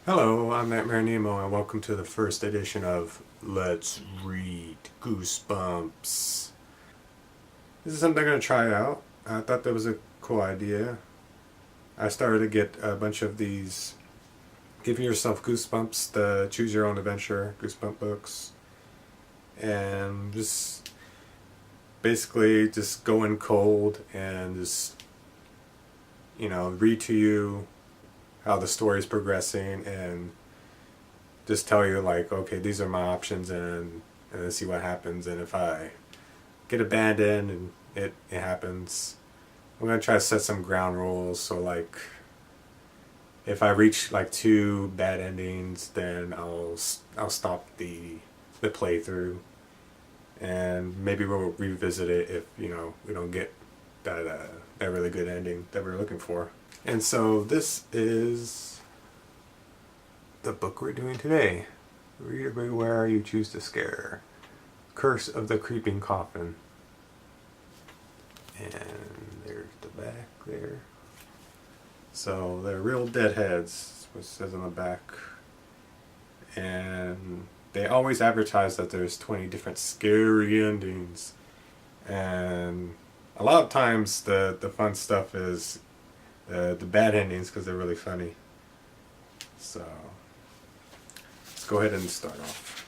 Hello, I'm Nemo, and welcome to the first edition of Let's Read Goosebumps. This is something I'm going to try out. I thought that was a cool idea. I started to get a bunch of these Give Yourself Goosebumps, the Choose Your Own Adventure Goosebump books, and just basically just go in cold and just, read to you how the story is progressing and just tell you like, okay, these are my options, and then see what happens. And if I get abandoned and it happens, I'm gonna try to set some ground rules. So like, if I reach like two bad endings, then I'll stop the playthrough, and maybe we'll revisit it if we don't get that really good ending that we're looking for. And so this is the book we're doing today. Read everywhere you choose to scare. Curse of the Creeping Coffin. And there's the back there. So they're real deadheads, what it says on the back. And they always advertise that there's 20 different scary endings. And a lot of times the fun stuff is the bad endings because they're really funny. So let's go ahead and start off.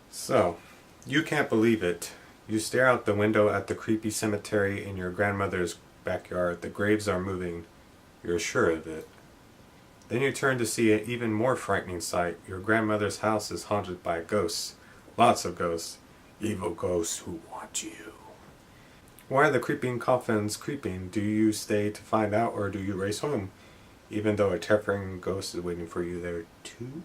So, you can't believe it. You stare out the window at the creepy cemetery in your grandmother's backyard. The graves are moving. You're sure of it. Then you turn to see an even more frightening sight. Your grandmother's house is haunted by ghosts. Lots of ghosts. Evil ghosts who want you. Why are the creeping coffins creeping? Do you stay to find out, or do you race home, even though a terrifying ghost is waiting for you there too?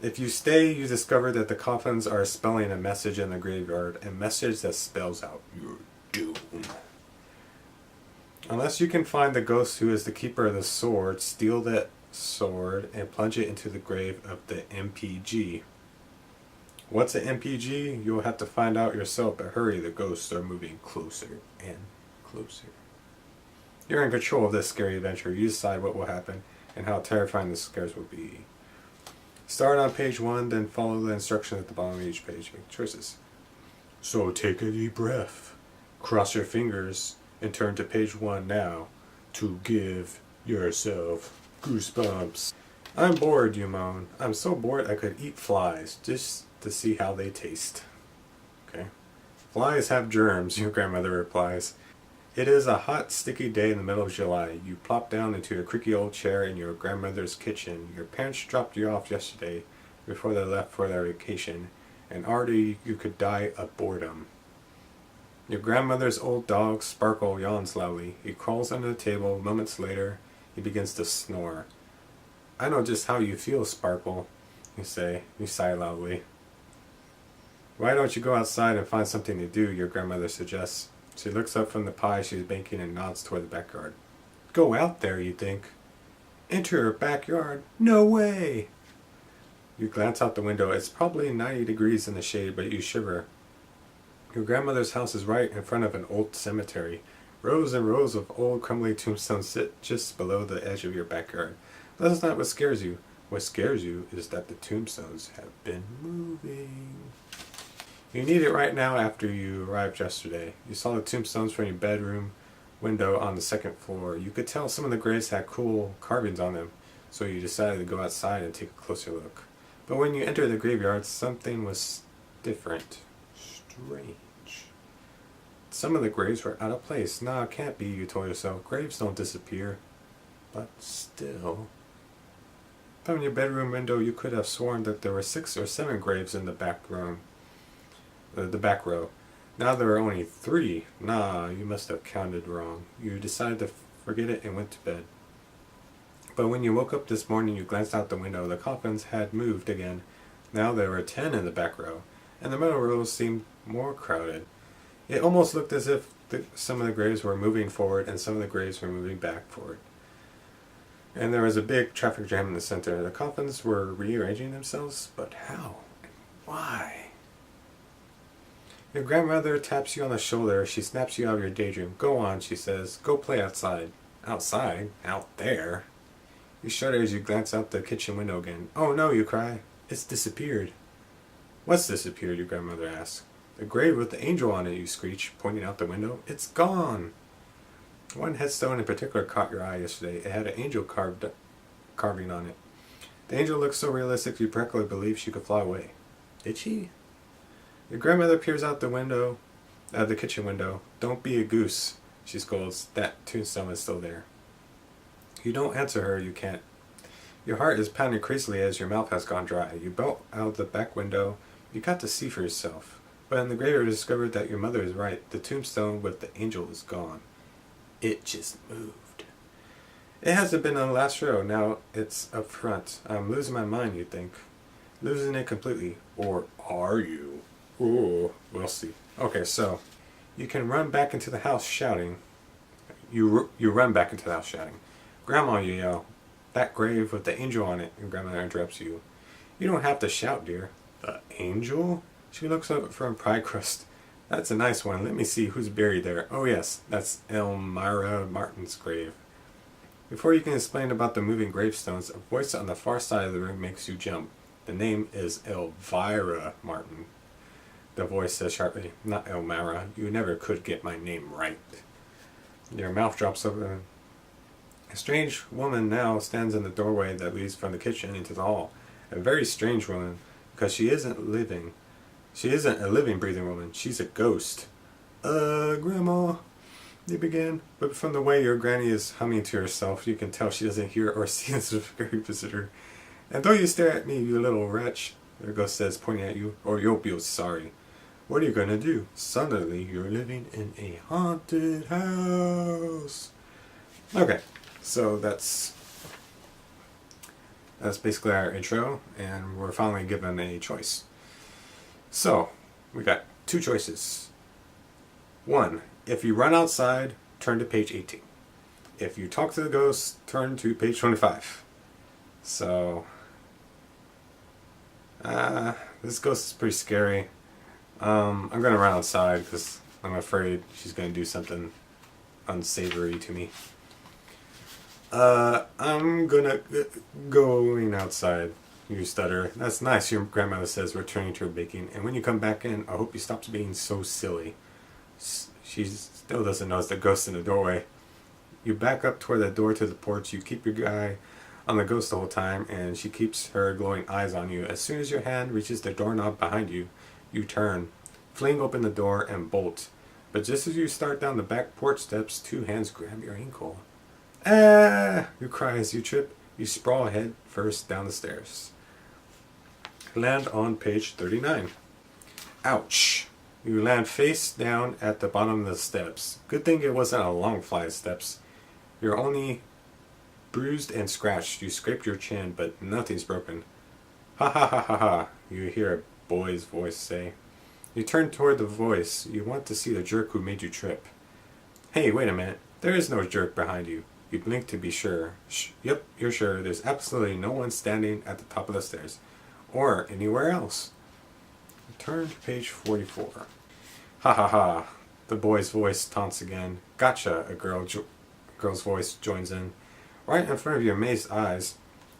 If you stay, you discover that the coffins are spelling a message in the graveyard, a message that spells out your doom. Unless you can find the ghost who is the keeper of the sword, steal that sword and plunge it into the grave of the MPG. What's an MPG? You'll have to find out yourself, but hurry, the ghosts are moving closer and closer. You're in control of this scary adventure. You decide what will happen and how terrifying the scares will be. Start on page 1, then follow the instructions at the bottom of each page. Make choices. So take a deep breath, cross your fingers, and turn to page 1 now to give yourself goosebumps. I'm bored, you moan. I'm so bored I could eat flies just to see how they taste. Okay. Flies have germs, your grandmother replies. It is a hot, sticky day in the middle of July. You plop down into a creaky old chair in your grandmother's kitchen. Your parents dropped you off yesterday before they left for their vacation, and already you could die of boredom. Your grandmother's old dog, Sparkle, yawns loudly. He crawls under the table. Moments later, he begins to snore. I know just how you feel, Sparkle, you say. You sigh loudly. Why don't you go outside and find something to do, your grandmother suggests. She looks up from the pie she's baking and nods toward the backyard. Go out there, you think. Enter her backyard? No way! You glance out the window. It's probably 90 degrees in the shade, but you shiver. Your grandmother's house is right in front of an old cemetery. Rows and rows of old crumbly tombstones sit just below the edge of your backyard. That's not what scares you. What scares you is that the tombstones have been moving. You need it right now after you arrived yesterday. You saw the tombstones from your bedroom window on the second floor. You could tell some of the graves had cool carvings on them, so you decided to go outside and take a closer look. But when you entered the graveyard, something was different. Strange. Some of the graves were out of place. Nah, it can't be, you told yourself. Graves don't disappear. But still. From your bedroom window, you could have sworn that there were 6 or 7 graves in the back room. The back row. Now there are only 3. Nah, you must have counted wrong. You decided to forget it and went to bed. But when you woke up this morning, you glanced out the window. The coffins had moved again. Now there were 10 in the back row, and the middle rows seemed more crowded. It almost looked as if some of the graves were moving forward and some of the graves were moving back forward. And there was a big traffic jam in the center. The coffins were rearranging themselves, but how? And why? Your grandmother taps you on the shoulder. She snaps you out of your daydream. Go on, she says. Go play outside. Outside? Out there? You shudder as you glance out the kitchen window again. Oh no, you cry. It's disappeared. What's disappeared? Your grandmother asks. The grave with the angel on it, you screech, pointing out the window. It's gone. One headstone in particular caught your eye yesterday. It had an angel carving on it. The angel looked so realistic you practically believed she could fly away. Did she? Your grandmother peers out the kitchen window. Don't be a goose, she scolds. That tombstone is still there. You don't answer her, you can't. Your heart is pounding crazily as your mouth has gone dry. You bolt out the back window. You got to see for yourself. But in the grave you discovered that your mother is right. The tombstone with the angel is gone. It just moved. It hasn't been on the last row. Now it's up front. I'm losing my mind, you think. Losing it completely. Or are you? Ooh, we'll see. Okay, so you can run back into the house shouting. You run back into the house shouting. Grandma, you yell. That grave with the angel on it. Your grandmother interrupts you. You don't have to shout, dear. The angel? She looks up from pie crust. That's a nice one. Let me see who's buried there. Oh yes, that's Elvira Martin's grave. Before you can explain about the moving gravestones, a voice on the far side of the room makes you jump. The name is Elvira Martin. The voice says sharply, not Elmira. You never could get my name right. Your mouth drops open. A strange woman now stands in the doorway that leads from the kitchen into the hall. A very strange woman, because she isn't living. She isn't a living, breathing woman. She's a ghost. Grandma, they begin. But from the way your granny is humming to herself, you can tell she doesn't hear or see this very visitor. And though you stare at me, you little wretch, the ghost says, pointing at you, or you'll be sorry. What are you gonna do? Suddenly, you're living in a haunted house. Okay, so that's basically our intro, and we're finally given a choice. So, we got two choices. One, if you run outside, turn to page 18. If you talk to the ghost, turn to page 25. So, this ghost is pretty scary. I'm going to run outside because I'm afraid she's going to do something unsavory to me. I'm going outside. You stutter. That's nice, your grandmother says, returning to her baking. And when you come back in, I hope you stop being so silly. She still doesn't notice the ghost in the doorway. You back up toward the door to the porch. You keep your eye on the ghost the whole time, and she keeps her glowing eyes on you. As soon as your hand reaches the doorknob behind you, you turn, fling open the door, and bolt. But just as you start down the back porch steps, two hands grab your ankle. Ah! You cry as you trip. You sprawl head first down the stairs. Land on page 39. Ouch! You land face down at the bottom of the steps. Good thing it wasn't a long flight of steps. You're only bruised and scratched. You scrape your chin, but nothing's broken. Ha ha ha ha ha, you hear a boy's voice say. You turn toward the voice. You want to see the jerk who made you trip. Hey, wait a minute. There is no jerk behind you. You blink to be sure. Yep, you're sure. There's absolutely no one standing at the top of the stairs. Or anywhere else. Turn to page 44. Ha ha ha. The boy's voice taunts again. Gotcha, a girl's voice joins in. Right in front of your amazed eyes,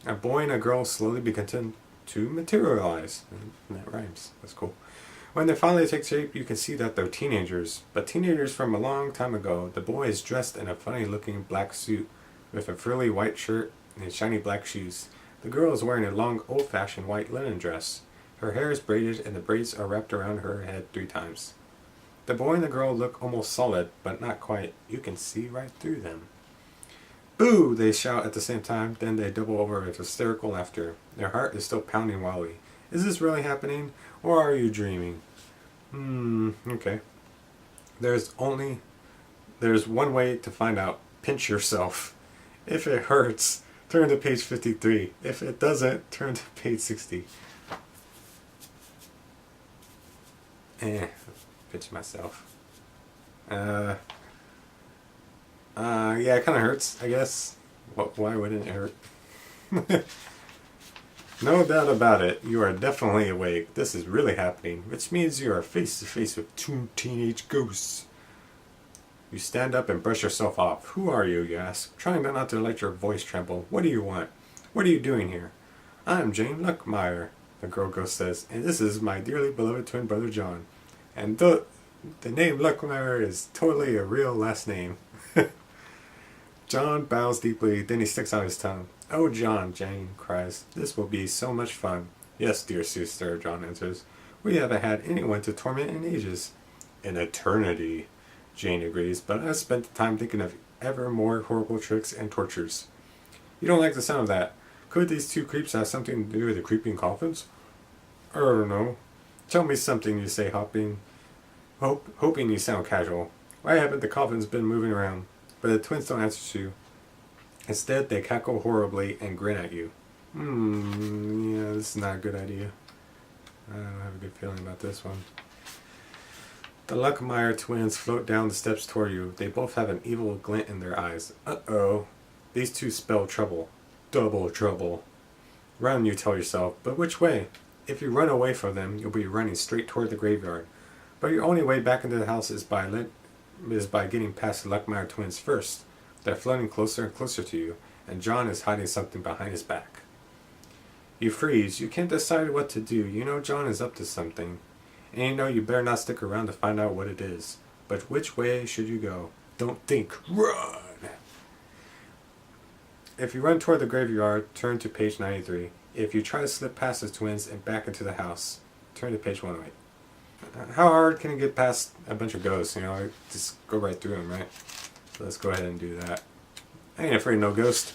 a boy and a girl slowly begin to materialize. And that rhymes. That's cool. When they finally take shape, you can see that they're teenagers. But teenagers from a long time ago. The boy is dressed in a funny-looking black suit with a frilly white shirt and shiny black shoes. The girl is wearing a long, old-fashioned white linen dress. Her hair is braided and the braids are wrapped around her head 3 times. The boy and the girl look almost solid, but not quite. You can see right through them. Boo! They shout at the same time, then they double over with hysterical laughter. Their heart is still pounding wildly. Is this really happening, or are you dreaming? Okay. There's one way to find out. Pinch yourself. If it hurts, turn to page 53. If it doesn't, turn to page 60. Pinch myself. Yeah, it kind of hurts, I guess. Why wouldn't it hurt? No doubt about it, you are definitely awake. This is really happening, which means you are face to face with 2 teenage ghosts. You stand up and brush yourself off. Who are you, you ask, trying not to let your voice tremble. What do you want? What are you doing here? I'm Jane Luckmeyer, the girl ghost says, and this is my dearly beloved twin brother John. And the name Luckmeyer is totally a real last name. John bows deeply, then he sticks out his tongue. Oh, John, Jane cries. This will be so much fun. Yes, dear sister, John answers. We haven't had anyone to torment in ages. An eternity, Jane agrees, but I've spent the time thinking of ever more horrible tricks and tortures. You don't like the sound of that. Could these two creeps have something to do with the creeping coffins? I don't know. Tell me something, you say, hoping you sound casual. Why haven't the coffins been moving around? But the twins don't answer to you. Instead, they cackle horribly and grin at you. Yeah, this is not a good idea. I don't have a good feeling about this one. The Luckmeyer twins float down the steps toward you. They both have an evil glint in their eyes. Uh-oh. These two spell trouble. Double trouble. Run, you tell yourself, but which way? If you run away from them, you'll be running straight toward the graveyard. But your only way back into the house is by getting past the Luckmeyer twins first. They're floating closer and closer to you, and John is hiding something behind his back. You freeze. You can't decide what to do. You know John is up to something. And you know you better not stick around to find out what it is. But which way should you go? Don't think. Run! If you run toward the graveyard, turn to page 93. If you try to slip past the twins and back into the house, turn to page 108. How hard can you get past a bunch of ghosts? You know, just go right through them, right? So let's go ahead and do that. I ain't afraid of no ghost.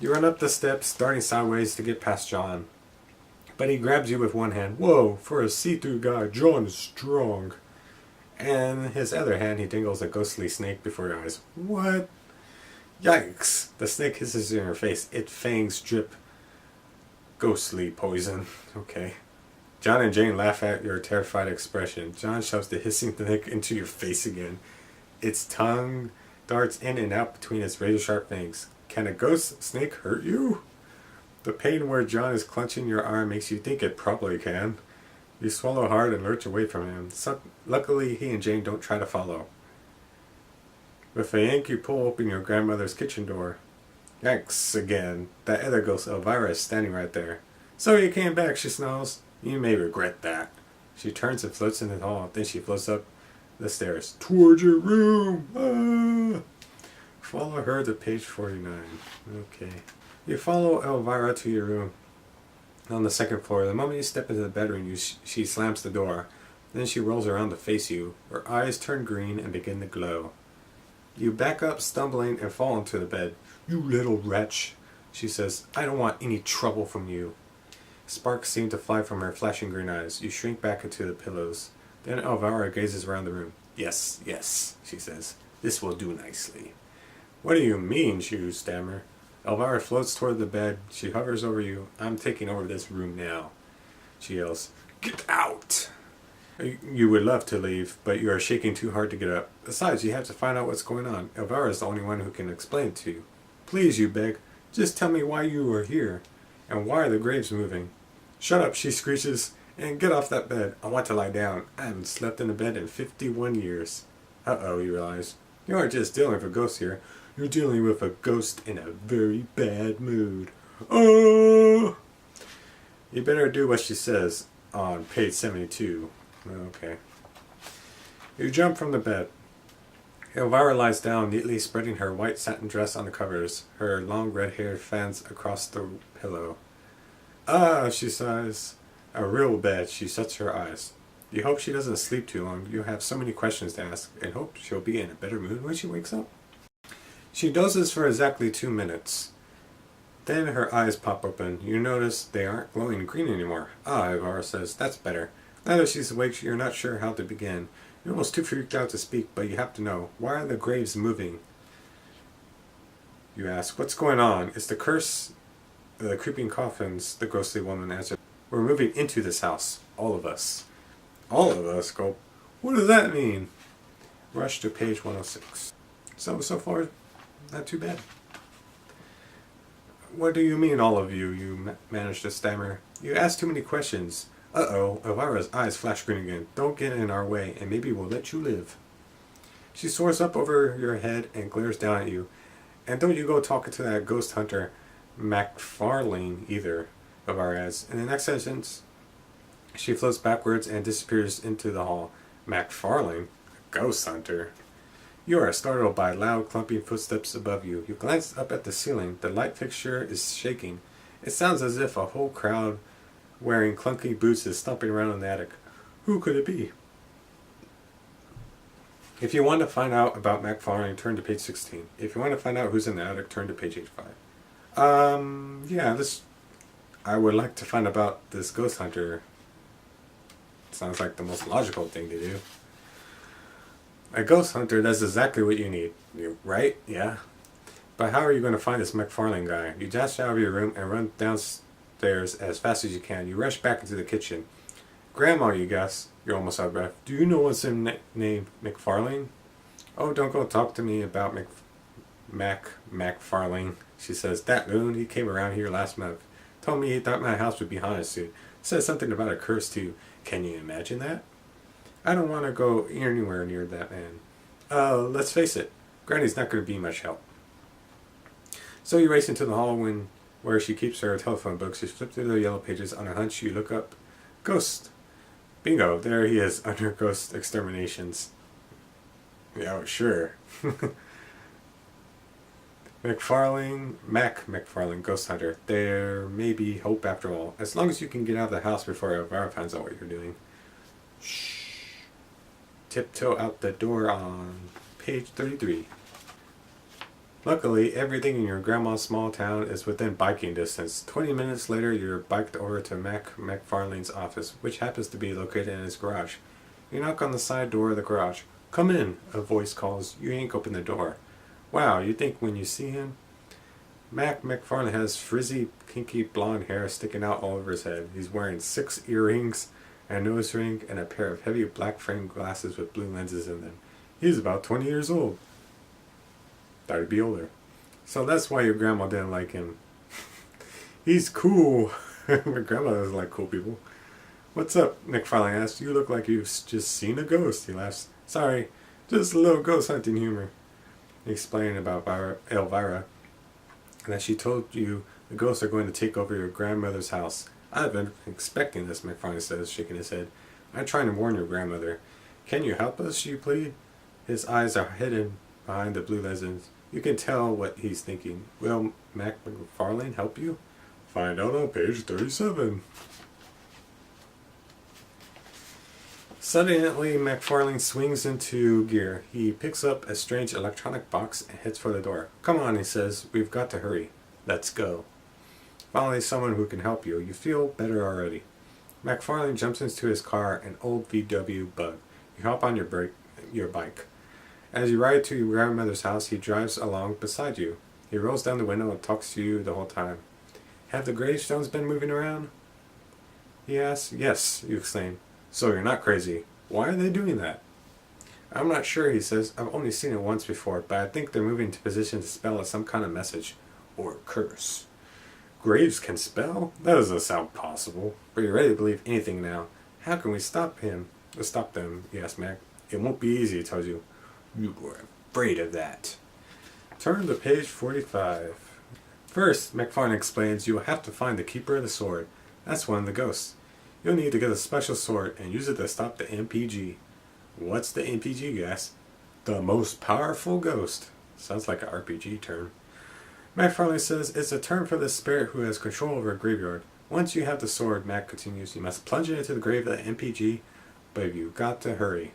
You run up the steps, starting sideways to get past John. But he grabs you with one hand. Whoa, for a see-through guy, John is strong. And his other hand, he dangles a ghostly snake before your eyes. What? Yikes! The snake hisses in your face. Its fangs drip ghostly poison. Okay. John and Jane laugh at your terrified expression. John shoves the hissing snake into your face again. Its tongue darts in and out between its razor-sharp fangs. Can a ghost snake hurt you? The pain where John is clenching your arm makes you think it probably can. You swallow hard and lurch away from him. Luckily, he and Jane don't try to follow. With a yank, you pull open your grandmother's kitchen door. Yikes again. That other ghost, Elvira, is standing right there. So you came back, she snarls. You may regret that. She turns and floats into the hall. Then she floats up the stairs. Towards your room! Ah! Follow her to page 49. Okay. You follow Elvira to your room on the second floor. The moment you step into the bedroom, she slams the door. Then she rolls around to face you. Her eyes turn green and begin to glow. You back up, stumbling, and fall into the bed. You little wretch, she says. I don't want any trouble from you. Sparks seem to fly from her flashing green eyes. You shrink back into the pillows. Then Elvira gazes around the room. Yes, yes, she says. This will do nicely. What do you mean, you stammer? Elvira floats toward the bed. She hovers over you. I'm taking over this room now. She yells, Get out! You would love to leave, but you are shaking too hard to get up. Besides, you have to find out what's going on. Elvira is the only one who can explain it to you. Please, you beg. Just tell me why you are here, and why are the graves moving? Shut up, she screeches, and get off that bed. I want to lie down. I haven't slept in a bed in 51 years. Uh-oh, you realize. You aren't just dealing with a ghost here. You're dealing with a ghost in a very bad mood. Oh! You better do what she says on page 72. Okay. You jump from the bed. Elvira lies down, neatly spreading her white satin dress on the covers. Her long red hair fans across the pillow. Ah, she sighs. A real bed. She shuts her eyes. You hope she doesn't sleep too long. You have so many questions to ask, and hope she'll be in a better mood when she wakes up. She dozes for exactly 2 minutes. Then her eyes pop open. You notice they aren't glowing green anymore. Ah, Elvira says, that's better. Now that she's awake, you're not sure how to begin. You're almost too freaked out to speak, but you have to know. Why are the graves moving? You ask, what's going on? It's the curse of the creeping coffins, the ghostly woman answered. We're moving into this house. All of us. All of us? Go. What does that mean? Rush to page 106. So far, not too bad. What do you mean, all of you? You managed to stammer. You asked too many questions. Uh-oh, Elvira's eyes flash green again. Don't get in our way, and maybe we'll let you live. She soars up over your head and glares down at you. And don't you go talking to that ghost hunter. McFarlane either of our ads. In the next sentence, she floats backwards and disappears into the hall. McFarlane? Ghost hunter. You are startled by loud clumping footsteps above you. You glance up at the ceiling. The light fixture is shaking. It sounds as if a whole crowd wearing clunky boots is stomping around in the attic. Who could it be? If you want to find out about McFarlane, turn to page 16. If you want to find out who's in the attic, turn to page 85. I would like to find about this ghost hunter. Sounds like the most logical thing to do. A ghost hunter, that's exactly what you need. Right? Yeah. But how are you going to find this McFarlane guy? You dash out of your room and run downstairs as fast as you can. You rush back into the kitchen. Grandma, you guess. You're almost out of breath. Do you know what's named McFarlane? Oh, don't go talk to me about McFarlane. She says, that loon, he came around here last month. Told me he thought my house would be haunted soon. Said something about a curse too. Can you imagine that? I don't want to go anywhere near that man. Let's face it, Granny's not going to be much help. So you race into the hall where she keeps her telephone books. You flip through the yellow pages. On a hunch, you look up. Ghost. Bingo, there he is, under ghost exterminations. Yeah, sure. McFarlane, ghost hunter. There may be hope after all. As long as you can get out of the house before Elvira finds out what you're doing. Shh. Tiptoe out the door on page 33. Luckily, everything in your grandma's small town is within biking distance. 20 minutes later, you're biked over to McFarlane's office, which happens to be located in his garage. You knock on the side door of the garage. Come in, a voice calls. You yank open the door. Wow, you think when you see him? McFarlane has frizzy, kinky blonde hair sticking out all over his head. He's wearing 6 earrings, a nose ring, and a pair of heavy black framed glasses with blue lenses in them. He's about 20 years old. Thought he'd be older. So that's why your grandma didn't like him. He's cool. My grandma doesn't like cool people. What's up? McFarlane asks. You look like you've just seen a ghost. He laughs. Sorry, just a little ghost hunting humor. He explained about Elvira, and that she told you the ghosts are going to take over your grandmother's house. I've been expecting this, McFarlane says, shaking his head. I'm trying to warn your grandmother. Can you help us, you plead? His eyes are hidden behind the blue lenses. You can tell what he's thinking. Will McFarlane help you? Find out on page 37. Suddenly, McFarlane swings into gear. He picks up a strange electronic box and heads for the door. Come on, he says. We've got to hurry. Let's go. Finally, someone who can help you. You feel better already. McFarlane jumps into his car, an old VW Bug. You hop on your bike. As you ride to your grandmother's house, he drives along beside you. He rolls down the window and talks to you the whole time. Have the gravestones been moving around? He asks. Yes, you exclaim. So you're not crazy. Why are they doing that? I'm not sure, he says. I've only seen it once before, but I think they're moving to position to spell out some kind of message. Or curse. Graves can spell? That doesn't sound possible. But you're ready to believe anything now. How can we stop them? He asks Mac. It won't be easy, he tells you. You were afraid of that. Turn to page 45. First, McFarlane explains you will have to find the keeper of the sword. That's one of the ghosts. You'll need to get a special sword and use it to stop the MPG. What's the MPG, guys? The most powerful ghost. Sounds like an RPG term. McFarlane says it's a term for the spirit who has control over a graveyard. Once you have the sword, Mac continues, you must plunge it into the grave of the MPG, but you've got to hurry.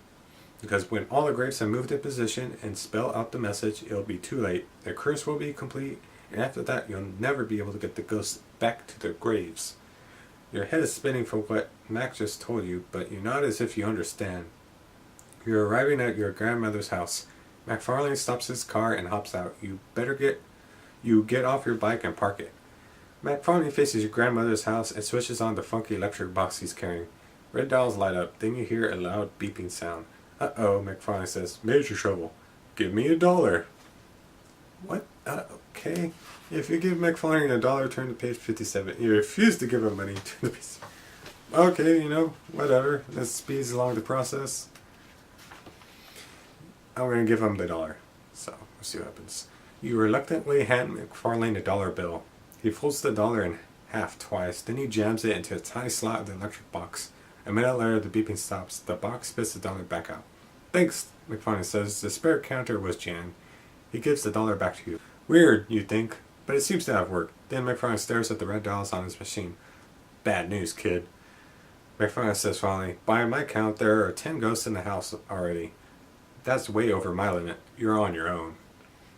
Because when all the graves have moved in position and spell out the message, it'll be too late. The curse will be complete, and after that, you'll never be able to get the ghosts back to their graves. Your head is spinning from what Mac just told you, but you nod as if you understand. You're arriving at your grandmother's house. McFarlane stops his car and hops out. You get off your bike and park it. McFarlane faces your grandmother's house and switches on the funky electric box he's carrying. Red dials light up. Then you hear a loud beeping sound. Uh-oh, McFarlane says. Major trouble. Give me $1. What? Okay. If you give McFarlane $1, turn to page 57. You refuse to give him money, turn to page... Okay, whatever. That speeds along the process. I'm going to give him the $1. So, we'll see what happens. You reluctantly hand McFarlane a $1 bill. He folds the dollar in half twice, then he jams it into a tiny slot of the electric box. A minute later, the beeping stops. The box spits the dollar back out. Thanks, McFarlane says. The spare counter was jammed. He gives the dollar back to you. Weird, you think, but it seems to have worked. Then McFarlane stares at the red dollars on his machine. Bad news, kid. McFarlane says finally, by my count, there are 10 ghosts in the house already. That's way over my limit. You're on your own.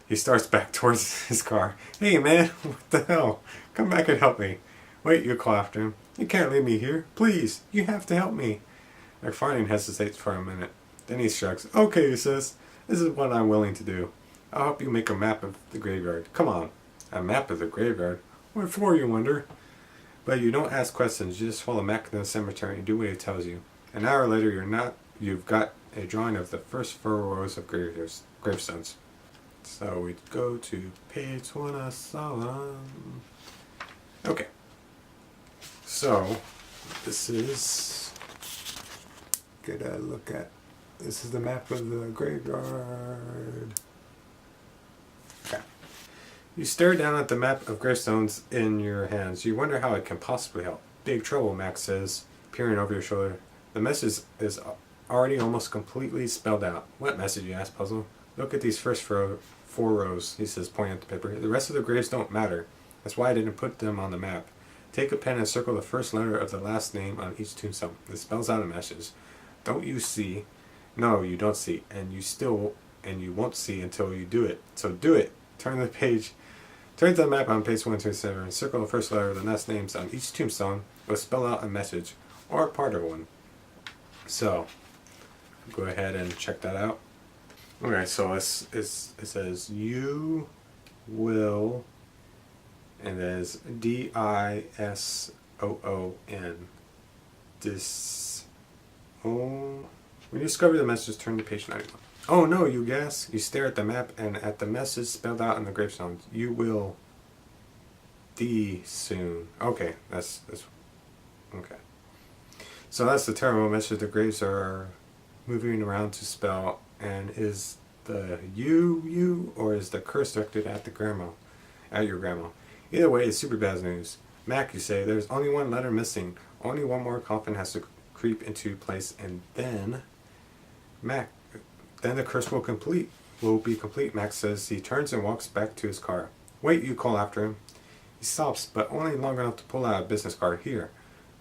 He starts back towards his car. Hey man, what the hell? Come back and help me. Wait, you call after him. You can't leave me here. Please, you have to help me. McFarlane hesitates for a minute. Then he shrugs. Okay, he says. This is what I'm willing to do. I'll help you make a map of the graveyard. Come on. A map of the graveyard? What for, you wonder? But you don't ask questions. You just follow Mac to the cemetery and do what he tells you. An hour later, you've got a drawing of the first 4 rows of gravestones. So we go to page 1 of Solemn. Okay. So, this is... Get a look at... This is the map of the graveyard. Okay. You stare down at the map of gravestones in your hands. You wonder how it can possibly help. Big trouble, Max says, peering over your shoulder. The message is already almost completely spelled out. What message, you ask, puzzled? Look at these first 4 rows, he says, pointing at the paper. The rest of the graves don't matter. That's why I didn't put them on the map. Take a pen and circle the first letter of the last name on each tombstone. It spells out a message. Don't you see? No, you don't see. And you won't see until you do it. So do it. Turn to the map on page 127 and circle the first letter of the last names on each tombstone. It will spell out a message, or part of one. So, go ahead and check that out. Okay, so it says you will, and there's DISOON. When you discover the message, turn to page 91. Oh no, you gasp. You stare at the map and at the message spelled out in the gravestones. You will soon. Okay, that's okay. So that's the terrible message the graves are moving around to spell. And is the you, or is the curse directed at your grandma? Either way, it's super bad news. Mac, you say, there's only one letter missing. Only one more coffin has to creep into place, and then the curse will be complete. Max says. He turns and walks back to his car. Wait, you call after him. He stops, but only long enough to pull out a business card. Here,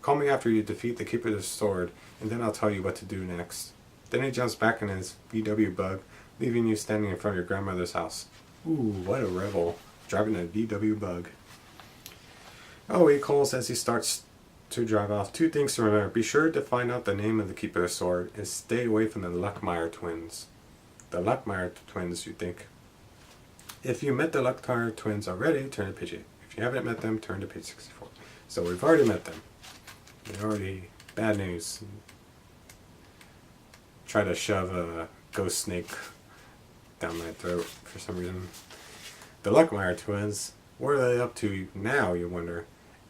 call me after you defeat the Keeper of the Sword, and then I'll tell you what to do next. Then he jumps back in his VW bug, leaving you standing in front of your grandmother's house. Ooh, what a rebel, driving a VW bug. Oh, he calls as he starts to drive off. 2 things to remember. Be sure to find out the name of the Keeper of the Sword, and stay away from the Luckmeyer twins. The Luckmeyer twins, you think. If you met the Luckmeyer twins already, turn to page 8. If you haven't met them, turn to page 64. So we've already met them. Bad news. Try to shove a ghost snake down my throat for some reason. The Luckmeyer twins, what are they up to now, you wonder?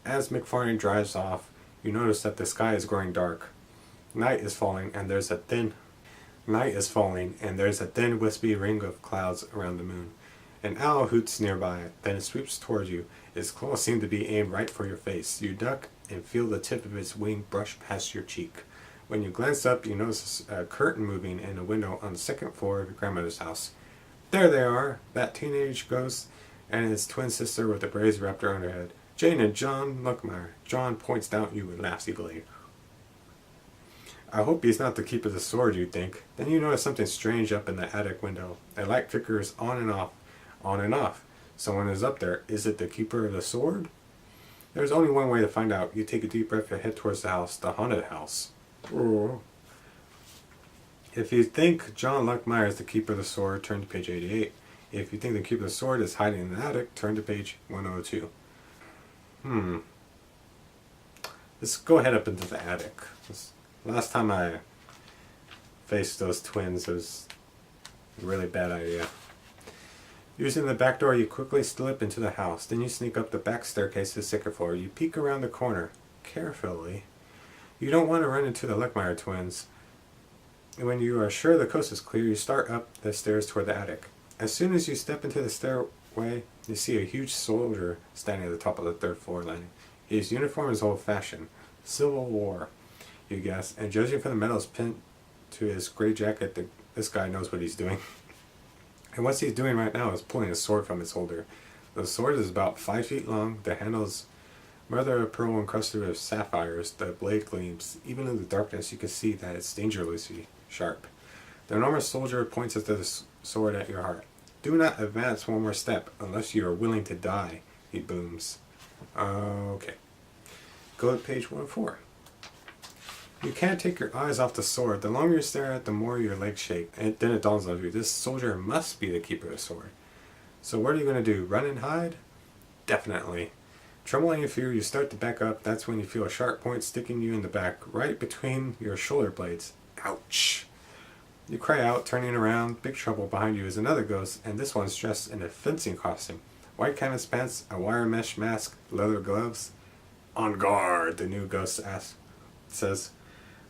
As McFarlane drives off, you notice that the sky is growing dark. Night is falling, and there's a thin wispy ring of clouds around the moon. An owl hoots nearby, then it sweeps towards you. Its claws seem to be aimed right for your face. You duck and feel the tip of its wing brush past your cheek. When you glance up, you notice a curtain moving in a window on the 2nd floor of your grandmother's house. There they are, that teenage ghost and his twin sister with the braids wrapped around her head. Jane and John Luckmeyer. John points down at you and laughs evilly. I hope he's not the Keeper of the Sword, you think. Then you notice something strange up in the attic window. A light flickers on and off. Someone is up there. Is it the Keeper of the Sword? There's only one way to find out. You take a deep breath and head towards the house, the haunted house. Ooh. If you think John Luckmeyer is the Keeper of the Sword, turn to page 88. If you think the Keeper of the Sword is hiding in the attic, turn to page 102. Let's go ahead up into the attic. Last time I faced those twins, it was a really bad idea. Using the back door, you quickly slip into the house. Then you sneak up the back staircase to the 2nd floor. You peek around the corner, carefully. You don't want to run into the Luckmeyer twins. When you are sure the coast is clear, you start up the stairs toward the attic. As soon as you step into the stairway, You see a huge soldier standing at the top of the third floor landing. His uniform is old-fashioned. Civil War, you guess, and judging from the medals pinned to his gray jacket, this guy knows what he's doing. And what he's doing right now is pulling a sword from its holder. The sword is about 5 feet long. The handle is mother of pearl encrusted with sapphires. The blade gleams. Even in the darkness, you can see that it's dangerously sharp. The enormous soldier points at the sword at your heart. Do not advance one more step unless you are willing to die, he booms. Okay. Go to page 104. You can't take your eyes off the sword. The longer you stare at it, the more your legs shake. And then it dawns on you, this soldier must be the keeper of the sword. So what are you going to do? Run and hide? Definitely. Trembling in fear, you start to back up. That's when you feel a sharp point sticking you in the back, right between your shoulder blades. Ouch! You cry out, turning around. Big trouble behind you is another ghost, and this one's dressed in a fencing costume. White canvas pants, a wire mesh mask, leather gloves. On guard, the new ghost says.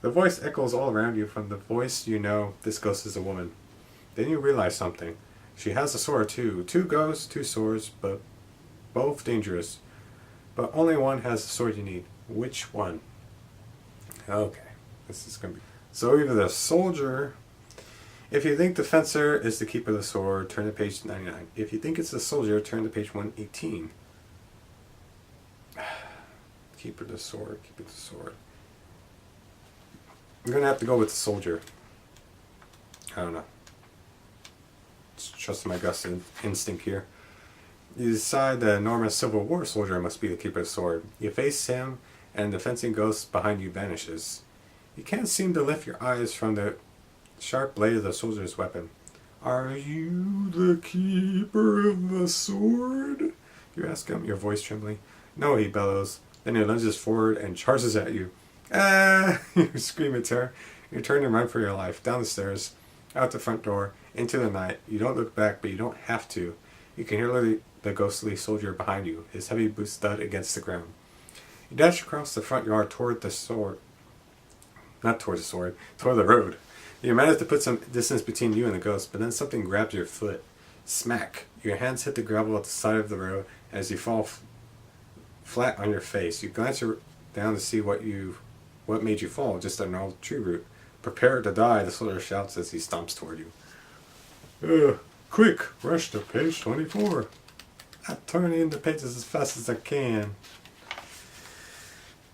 The voice echoes all around you. From the voice you know this ghost is a woman. Then you realize something. She has a sword too. 2 ghosts, 2 swords, but both dangerous. But only one has the sword you need. Which one? Okay, this is going to be... So either the soldier... If you think the fencer is the keeper of the sword, turn to page 99. If you think it's the soldier, turn to page 118. Keeper of the sword, keeper of the sword. I'm going to have to go with the soldier. I don't know. Just trust my gut instinct here. You decide the enormous Civil War soldier must be the keeper of the sword. You face him, and the fencing ghost behind you vanishes. You can't seem to lift your eyes from the sharp blade of the soldier's weapon. Are you the keeper of the sword? You ask him, your voice trembling. No, he bellows. Then he lunges forward and charges at you. Ah! You scream in terror. You turn and run for your life, down the stairs, out the front door, into the night. You don't look back, but you don't have to. You can hear the ghostly soldier behind you, his heavy boots thud against the ground. You dash across the front yard toward the sword. Not toward the sword, toward the road. You manage to put some distance between you and the ghost, but then something grabs your foot. Smack! Your hands hit the gravel at the side of the road as you fall flat on your face. You glance down to see what made you fall, just an old tree root. Prepare to die, the soldier shouts as he stomps toward you. Quick, rush to page 24. I'm turning the pages as fast as I can.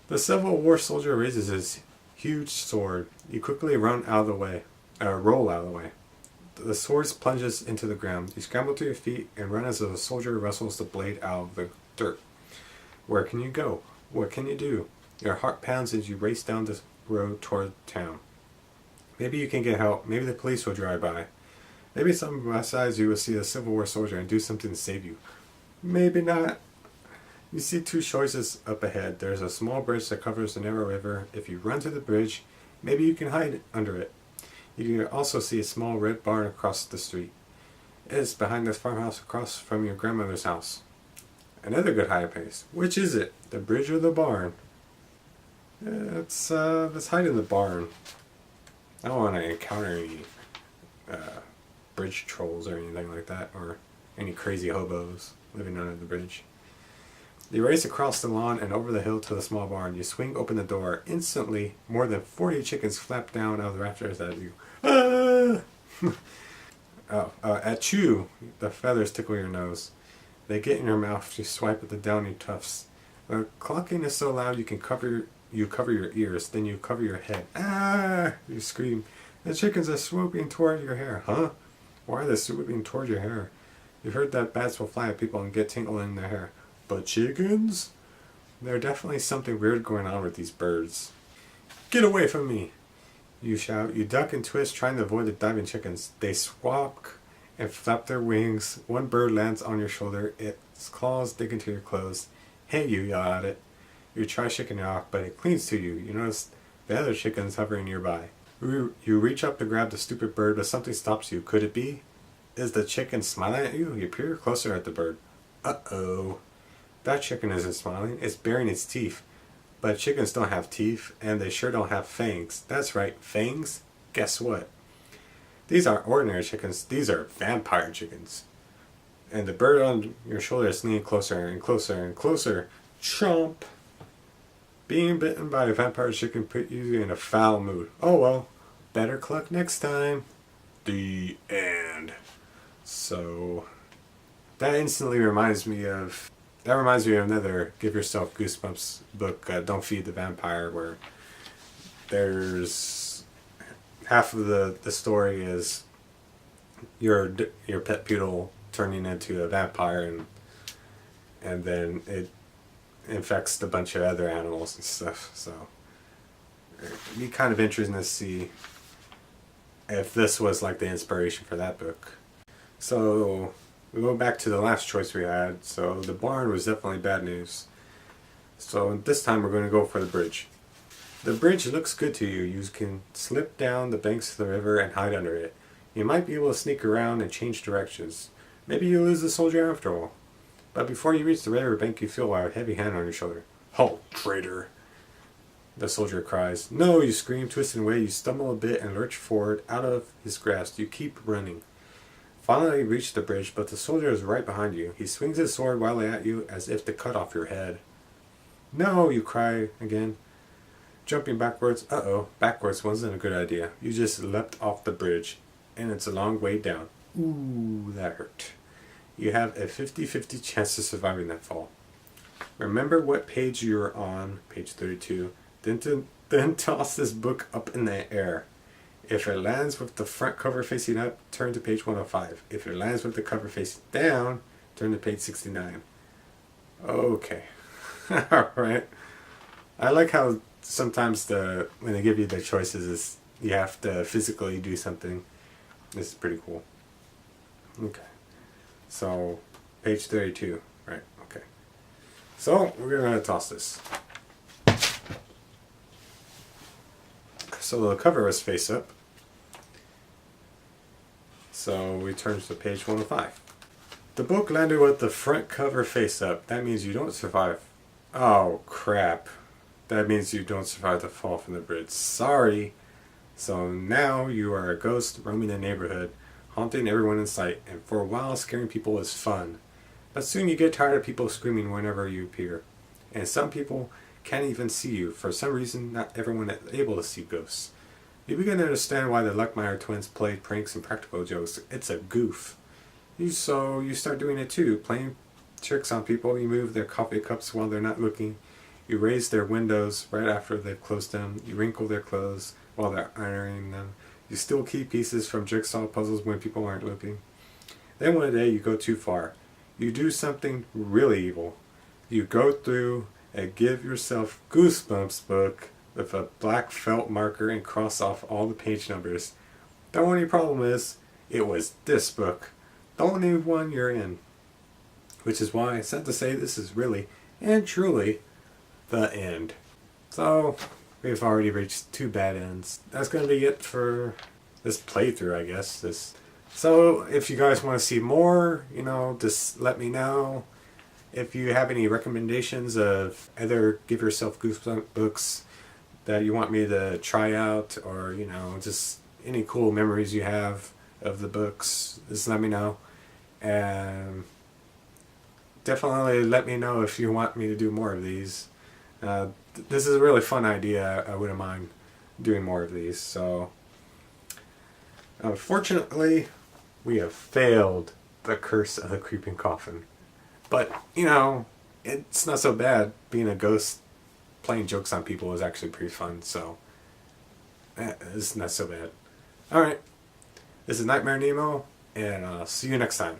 The Civil War soldier raises his huge sword. You quickly roll out of the way. The sword plunges into the ground. You scramble to your feet and run as the soldier wrestles the blade out of the dirt. Where can you go? What can you do? Your heart pounds as you race down the road toward town. Maybe you can get help. Maybe the police will drive by. Maybe someone besides you will see a Civil War soldier and do something to save you. Maybe not. You see 2 choices up ahead. There's a small bridge that covers the narrow river. If you run to the bridge, maybe you can hide under it. You can also see a small red barn across the street. It's behind the farmhouse across from your grandmother's house. Another good hiding place. Which is it? The bridge or the barn? Let's hide in the barn. I don't want to encounter any bridge trolls or anything like that, or any crazy hobos living under the bridge. You race across the lawn and over the hill to the small barn. You swing open the door. Instantly, more than 40 chickens flap down out of the rafters at you. Ah! At you, the feathers tickle your nose. They get in your mouth. You swipe at the downy tufts. The clucking is so loud you cover your ears. Then you cover your head. Ah! You scream. The chickens are swooping toward your hair. Huh? Why are they swooping toward your hair? You've heard that bats will fly at people and get tangled in their hair. But chickens? There's definitely something weird going on with these birds. Get away from me! You shout. You duck and twist, trying to avoid the diving chickens. They squawk and flap their wings. One bird lands on your shoulder. Its claws dig into your clothes. Hey, you yell at it. You try shaking it off, but it clings to you. You notice the other chickens hovering nearby. You reach up to grab the stupid bird, but something stops you. Could it be? Is the chicken smiling at you? You peer closer at the bird. Uh-oh. That chicken isn't smiling. It's baring its teeth. But chickens don't have teeth, and they sure don't have fangs. That's right, fangs? Guess what? These aren't ordinary chickens. These are vampire chickens. And the bird on your shoulder is leaning closer and closer and closer. Chomp! Being bitten by a vampire chicken put you in a foul mood. Oh well, better luck next time. The end. So, that instantly reminds me of... That reminds me of another Give Yourself Goosebumps book, Don't Feed the Vampire, where there's... half of the story is your pet poodle turning into a vampire, and then it infects a bunch of other animals and stuff. So it'd be kind of interesting to see if this was like the inspiration for that book. So we go back to the last choice we had. So the barn was definitely bad news. So this time we're going to go for the bridge. The bridge looks good to you. You can slip down the banks of the river and hide under it. You might be able to sneak around and change directions. Maybe you lose the soldier after all. But before you reach the river bank, you feel a heavy hand on your shoulder. Halt, traitor! The soldier cries. No, you scream, twist and way. You stumble a bit and lurch forward out of his grasp. You keep running. Finally, you reach the bridge, but the soldier is right behind you. He swings his sword wildly at you as if to cut off your head. No, you cry again. Jumping backwards. Uh-oh, backwards wasn't a good idea. You just leapt off the bridge, and it's a long way down. Ooh, that hurt. You have a 50-50 chance of surviving that fall. Remember what page you're on, page 32. Then toss this book up in the air. If it lands with the front cover facing up, turn to page 105. If it lands with the cover facing down, turn to page 69. Okay. Alright. I like how sometimes when they give you the choices, is you have to physically do something. This is pretty cool. Okay. So, page 32. Right, okay. So, we're going to toss this. So the cover was face up. So we turn to page 105. The book landed with the front cover face up. That means you don't survive. Oh, crap. That means you don't survive the fall from the bridge. Sorry. So now you are a ghost roaming the neighborhood, haunting everyone in sight, and for a while scaring people is fun. But soon you get tired of people screaming whenever you appear. And some people can't even see you. For some reason, not everyone is able to see ghosts. You begin to understand why the Luckmeyer twins played pranks and practical jokes. It's a goof. So you start doing it too, playing tricks on people. You move their coffee cups while they're not looking. You raise their windows right after they've closed them. You wrinkle their clothes while they're ironing them. You steal key pieces from jigsaw puzzles when people aren't looking. Then one day you go too far. You do something really evil. You go through a Give Yourself Goosebumps book with a black felt marker and cross off all the page numbers. The only problem is, it was this book, the only one you're in. Which is why I said to say this is really and truly the end. So, we've already reached 2 bad ends. That's going to be it for this playthrough, I guess. So, if you guys want to see more, just let me know. If you have any recommendations of other Give Yourself Goosebumps books that you want me to try out, or, just any cool memories you have of the books, just let me know. And definitely let me know if you want me to do more of these. This is a really fun idea. I wouldn't mind doing more of these. So, unfortunately, we have failed the curse of the Creeping Coffin. But, it's not so bad. Being a ghost playing jokes on people is actually pretty fun. So, it's not so bad. Alright, this is Nightmare Nemo, and I'll see you next time.